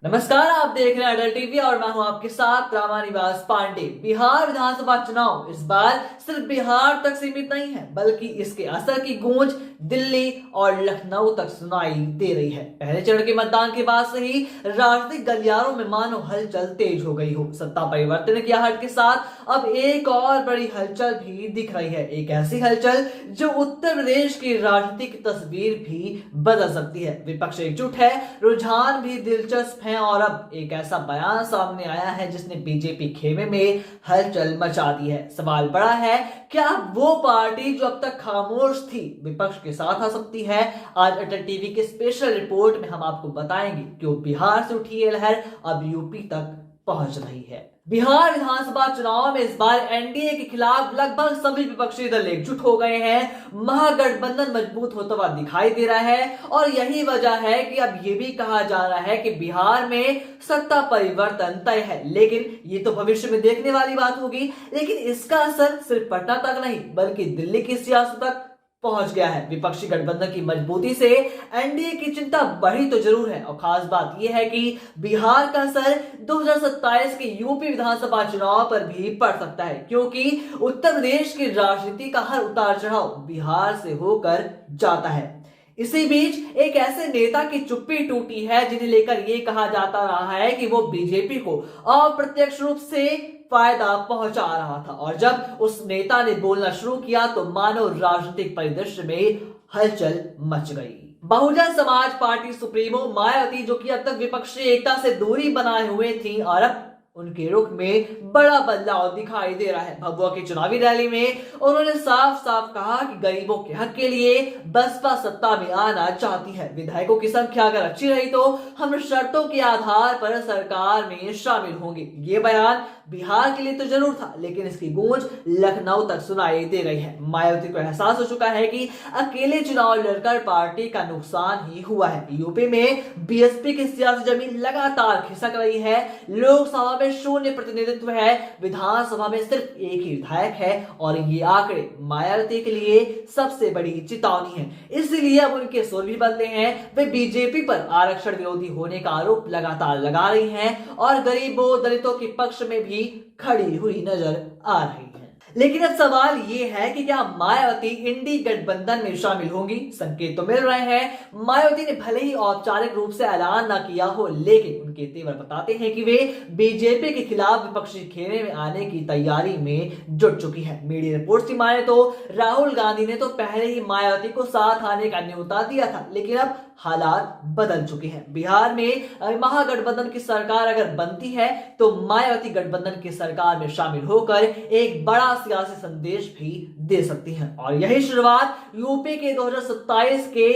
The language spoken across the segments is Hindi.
नमस्कार, आप देख रहे हैं अडल टीवी और मैं हूं आपके साथ रामा निवास पांडे। बिहार विधानसभा चुनाव इस बार सिर्फ बिहार तक सीमित नहीं है, बल्कि इसके असर की गूंज दिल्ली और लखनऊ तक सुनाई दे रही है। पहले चरण के मतदान के बाद से ही राजनीतिक गलियारों में मानो हलचल तेज हो गई हो। सत्ता परिवर्तन की आहट के साथ अब एक और बड़ी हलचल भी दिख रही है। एक ऐसी हलचल जो उत्तर प्रदेश की राजनीतिक तस्वीर भी बदल सकती है। विपक्ष एकजुट है, रुझान भी दिलचस्प है और अब एक ऐसा बयान सामने आया है जिसने बीजेपी खेमे में हलचल मचा दी है। सवाल बड़ा है, क्या वो पार्टी जो अब तक खामोश थी विपक्ष के साथ आ सकती है? आज अटल टीवी के स्पेशल रिपोर्ट में हम आपको बताएंगे क्यों बिहार से उठी ये लहर अब यूपी तक पहुंच रही है। बिहार विधानसभा चुनाव में इस बार एनडीए के खिलाफ लगभग सभी विपक्षी दल एकजुट हो गए हैं। महागठबंधन मजबूत होता हुआ दिखाई दे रहा है और यही वजह है कि अब यह भी कहा जा रहा है कि बिहार में सत्ता परिवर्तन तय है। लेकिन ये तो भविष्य में देखने वाली बात होगी। लेकिन इसका असर सिर्फ पटना तक नहीं बल्कि दिल्ली की सियासत तक पहुंच गया है। विपक्षी गठबंधन की मजबूती से एनडीए की चिंता बढ़ी तो जरूर है और खास बात यह है कि बिहार का असर 2027 के यूपी विधानसभा चुनाव पर भी पड़ सकता है, क्योंकि उत्तर प्रदेश की राजनीति का हर उतार चढ़ाव बिहार से होकर जाता है। इसी बीच एक ऐसे नेता की चुप्पी टूटी है जिन्हें लेकर यह कहा जाता रहा है कि वो बीजेपी को अप्रत्यक्ष रूप से फायदा पहुंचा रहा था, और जब उस नेता ने बोलना शुरू किया तो मानो राजनीतिक परिदृश्य में हलचल मच गई। बहुजन समाज पार्टी सुप्रीमो मायावती, जो कि अब तक विपक्षी एकता से दूरी बनाए हुए थी, और अब उनके रुख में बड़ा बदलाव दिखाई दे रहा है। भभुआ की चुनावी रैली में उन्होंने साफ साफ कहा कि गरीबों के हक के लिए बसपा सत्ता में आना चाहती है। विधायकों की संख्या अगर अच्छी रही तो हम शर्तों के आधार पर सरकार में शामिल होंगे। ये बयान बिहार के लिए तो जरूर था, लेकिन इसकी गूंज लखनऊ तक सुनाई दे रही है। मायावती को एहसास हो चुका है कि अकेले चुनाव लड़कर पार्टी का नुकसान ही हुआ है। यूपी में बीएसपी की सियासी जमीन लगातार खिसक रही है। लोकसभा में शून्य प्रतिनिधित्व है, विधानसभा में सिर्फ एक ही विधायक है, और ये आंकड़े मायावती के लिए सबसे बड़ी चेतावनी है। इसलिए अब उनके सुर भी बदले हैं। वे बीजेपी पर आरक्षण विरोधी होने का आरोप लगातार लगा रही हैं और गरीबों दलितों के पक्ष में भी खड़ी हुई नजर आ रही है। लेकिन अब सवाल ये है कि क्या मायावती इंडी गठबंधन में शामिल होंगी? संकेत तो मिल रहे हैं। मायावती ने भले ही औपचारिक रूप से ऐलान न किया हो, लेकिन उनके तेवर बताते हैं कि वे बीजेपी के खिलाफ विपक्षी खेमे में आने की तैयारी में जुट चुकी है। मीडिया रिपोर्ट्स की माने तो राहुल गांधी ने तो पहले ही मायावती को साथ आने का न्योता दिया था, लेकिन अब हालात बदल चुके हैं। बिहार में महागठबंधन की सरकार अगर बनती है तो मायावती गठबंधन की सरकार में शामिल होकर एक बड़ा सियासी संदेश भी दे सकती हैं, और यही शुरुआत यूपी के 2027 के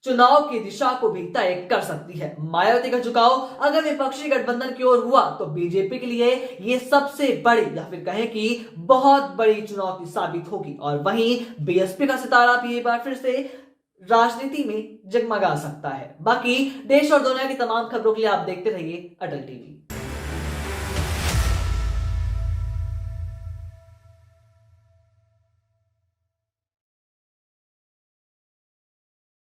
चुनाव की दिशा को भी तय कर सकती है। मायावती का झुकाव अगर विपक्षी गठबंधन की ओर हुआ तो बीजेपी के लिए यह सबसे बड़ी या फिर कहें कि बहुत बड़ी चुनौती साबित होगी, और वहीं बीएसपी का सितारा भी एक बार फिर से राजनीति में जगमगा सकता है। बाकी देश और दुनिया की तमाम खबरों के लिए आप देखते रहिए अटल टीवी।